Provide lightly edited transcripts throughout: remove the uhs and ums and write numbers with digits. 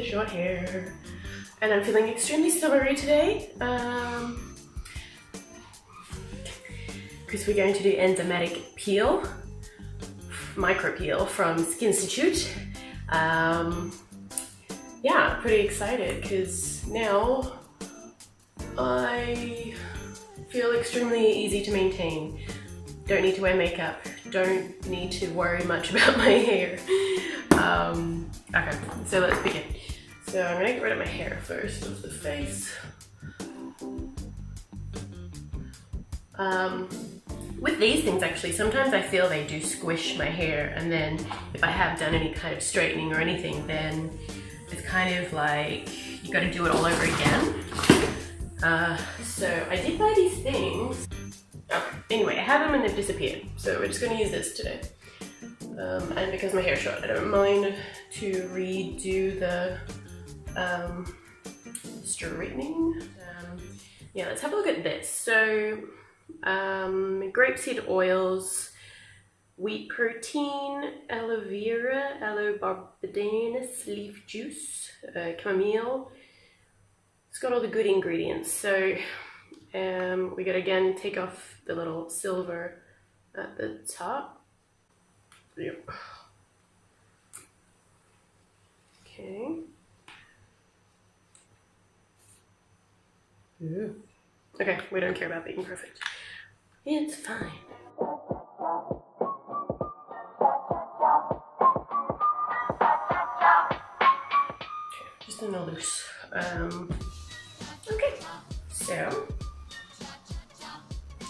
short hair. And I'm feeling extremely summery today. Because we're going to do enzymatic peel, micro peel from Skinstitut. Yeah, pretty excited because now I feel extremely easy to maintain. Don't need to wear makeup. Don't need to worry much about my hair. Okay, so let's begin. So I'm gonna get rid of my hair first of the face. With these things actually, sometimes I feel they do squish my hair, and then if I have done any kind of straightening or anything, then it's kind of like you gotta do it all over again. So I did buy these things. Okay, anyway, I have them and they've disappeared. So we're just gonna use this today. And because my hair's short, I don't mind to redo the straightening. Yeah, let's have a look at this. So grapeseed oils, wheat protein, aloe vera, aloe barbadensis, leaf juice, chamomile. It's got all the good ingredients. So we gotta again take off the little silver at the top. Yep. Okay. Ooh. Okay, we don't care about being perfect. It's fine. Okay, just in a loose. Okay, so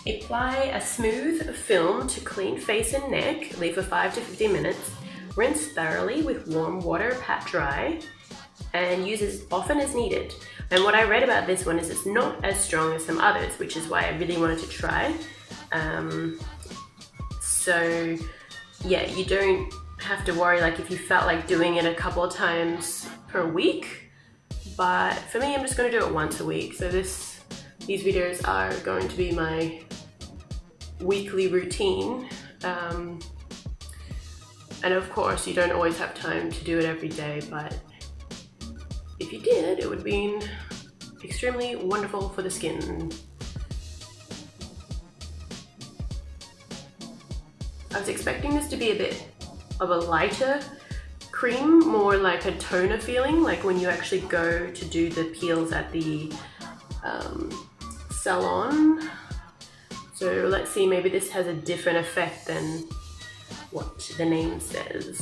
apply a smooth film to clean face and neck. Leave for 5 to 15 minutes. Rinse thoroughly with warm water, pat dry, and use as often as needed. And what I read about this one is it's not as strong as some others, which is why I really wanted to try. So yeah, you don't have to worry like if you felt like doing it a couple of times per week. But for me, I'm just gonna do it once a week. So these videos are going to be my weekly routine. And of course, you don't always have time to do it every day, but if you did, it would be extremely wonderful for the skin. I was expecting this to be a bit of a lighter cream, more like a toner feeling, like when you actually go to do the peels at the salon. So let's see, maybe this has a different effect than what the name says.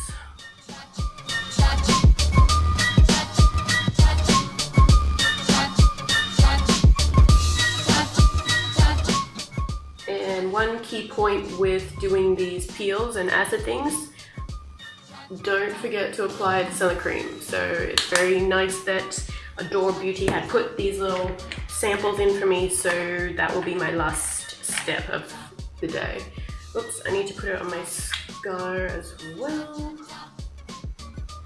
And one key point with doing these peels and acid things, don't forget to apply the sun cream. So it's very nice that Adore Beauty had put these little samples in for me, so that will be my last step of the day. Oops, I need to put it on my scar as well.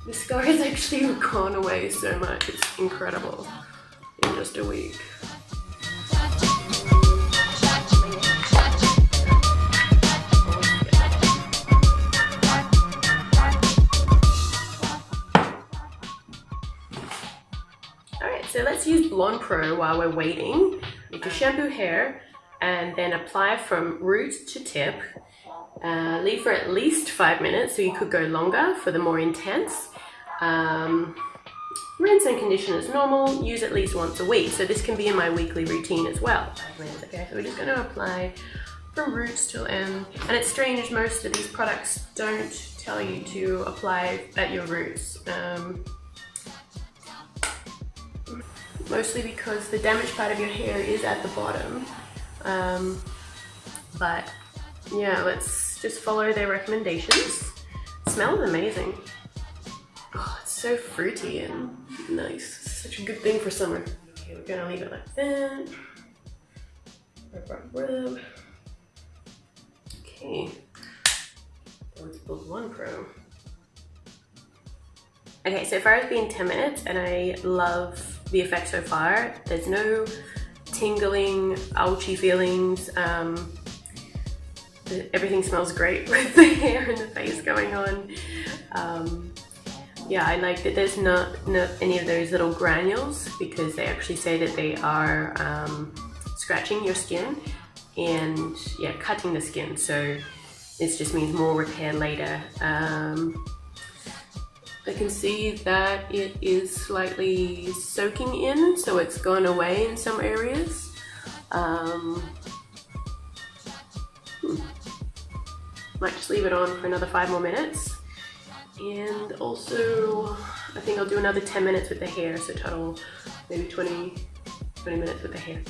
The scar has actually gone away so much, it's incredible in just a week. So let's use BlondPro while we're waiting. You can shampoo hair and then apply from root to tip. Leave for at least 5 minutes, so you could go longer for the more intense. Rinse and condition as normal. Use at least once a week. So this can be in my weekly routine as well. Okay, so we're just going to apply from roots till end. And it's strange, most of these products don't tell you to apply at your roots. Mostly because the damaged part of your hair is at the bottom. But yeah, let's just follow their recommendations. It smells amazing. Oh, it's so fruity and nice. It's such a good thing for summer. Okay, we're gonna leave it like that. Rub, rub, rub. Okay. Let's build BlondPro. Okay, so far it's been 10 minutes and I love the effect so far. There's no tingling, ouchy feelings. Everything smells great with the hair and the face going on. yeah, I like that there's not any of those little granules, because they actually say that they are scratching your skin and yeah, cutting the skin. So this just means more repair later. I can see that it is slightly soaking in, so it's gone away in some areas. Might just leave it on for another 5 more minutes. And also, I think I'll do another 10 minutes with the hair, so total maybe 20 minutes with the hair.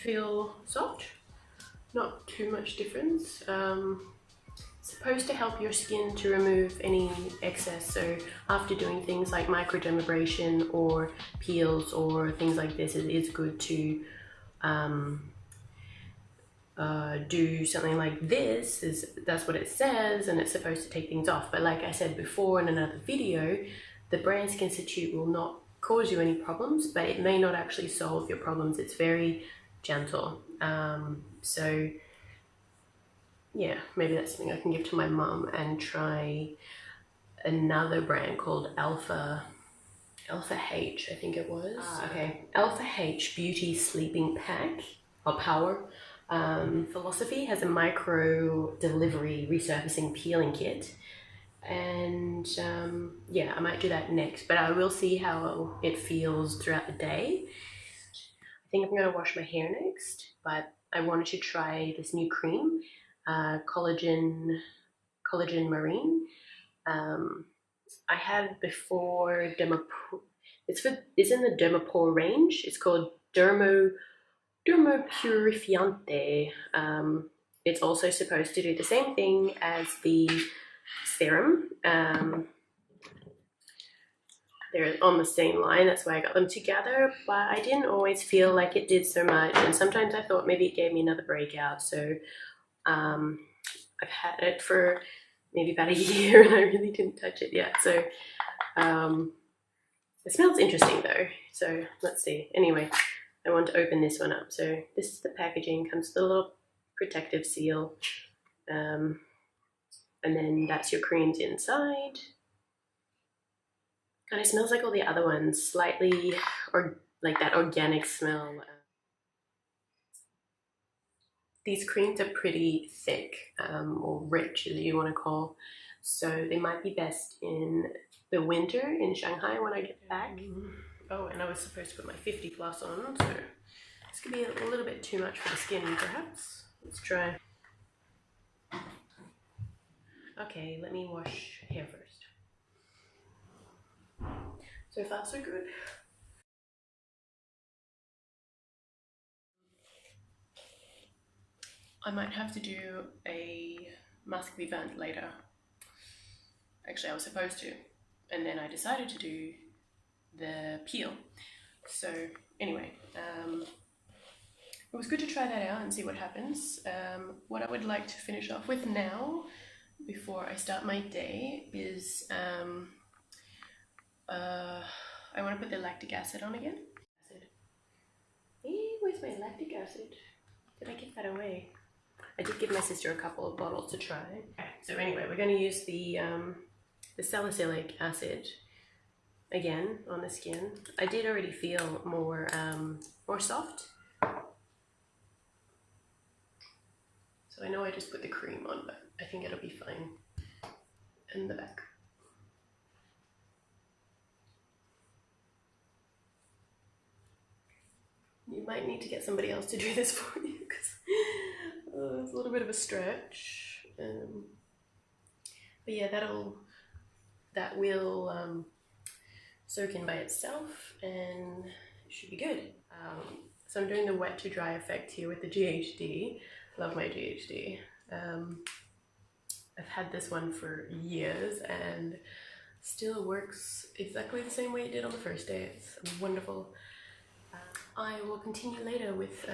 Feel soft, not too much difference. Supposed to help your skin to remove any excess, so after doing things like microdermabrasion or peels or things like this, it is good to do something like this. That's what it says, and it's supposed to take things off. But like I said before in another video, the brand Skinstitut will not cause you any problems, but it may not actually solve your problems. It's very gentle. So yeah, maybe that's something I can give to my mum, and try another brand called Alpha H, I think it was. Okay, Alpha H Beauty Sleeping Pack or Power. Philosophy has a micro delivery resurfacing peeling kit, and yeah, I might do that next, but I will see how it feels throughout the day. I think I'm going to wash my hair next, but I wanted to try this new cream, collagen marine. I had before it's in the Dermapore range. It's called Dermopurifiante. It's also supposed to do the same thing as the Serum. They're on the same line, that's why I got them together, but I didn't always feel like it did so much, and sometimes I thought maybe it gave me another breakout. So I've had it for maybe about a year and I really didn't touch it yet. So it smells interesting though, so let's see. Anyway, I want to open this one up. So this is the packaging, comes with a little protective seal, and then that's your creams inside. Kind of smells like all the other ones, slightly, or like that organic smell. These creams are pretty thick, or rich as you want to call, so they might be best in the winter in Shanghai when I get back. Oh, and I was supposed to put my 50 plus on, so this could be a little bit too much for the skin perhaps. Let's try. Okay, let me wash hair first. So far so good. I might have to do a masque vivant later. Actually, I was supposed to, and then I decided to do the peel. So anyway, it was good to try that out and see what happens. What I would like to finish off with now, before I start my day, is I want to put the lactic acid on again. Hey, where's my lactic acid? Did I give that away? I did give my sister a couple of bottles to try. Okay, so anyway, we're going to use the salicylic acid again on the skin. I did already feel more soft. So I know I just put the cream on, but I think it'll be fine. And the back. You might need to get somebody else to do this for you, because it's a little bit of a stretch. But yeah, that will soak in by itself, and it should be good. So I'm doing the wet to dry effect here with the GHD. Love my GHD. I've had this one for years and still works exactly the same way it did on the first day. It's wonderful. I will continue later with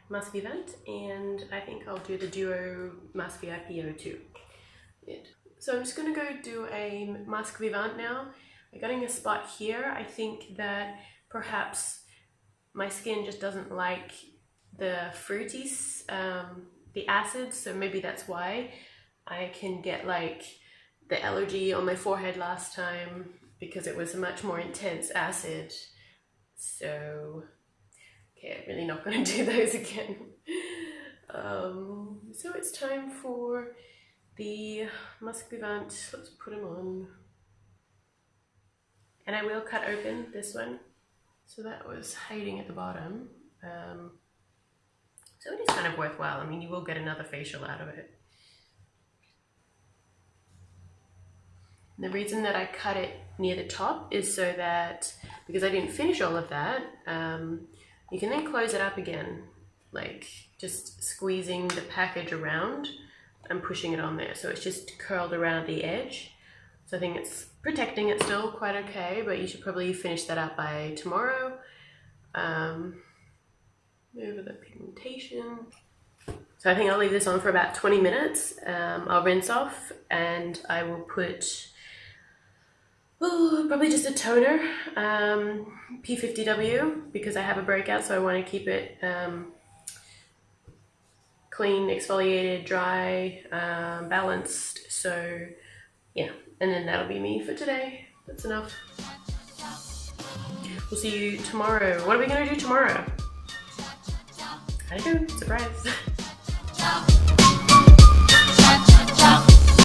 Masque Vivant, and I think I'll do the Duo Masque VIPO too. So I'm just gonna go do a Masque Vivant now. I'm getting a spot here. I think that perhaps my skin just doesn't like the fruity, the acids, so maybe that's why I can get like the allergy on my forehead last time, because it was a much more intense acid. So, okay, I'm really not gonna do those again. So it's time for the Masque Vivant. Let's put them on. And I will cut open this one. So that was hiding at the bottom. So it is kind of worthwhile. I mean, you will get another facial out of it. The reason that I cut it near the top is so that, because I didn't finish all of that, you can then close it up again, like just squeezing the package around and pushing it on there. So it's just curled around the edge. So I think it's protecting it still quite okay, but you should probably finish that up by tomorrow. Over the pigmentation. So I think I'll leave this on for about 20 minutes. I'll rinse off and I will put probably just a toner, P50W, because I have a breakout, so I want to keep it clean, exfoliated, dry, balanced. So yeah, and then that'll be me for today. That's enough. We'll see you tomorrow. What are we gonna do tomorrow? I don't know, surprise.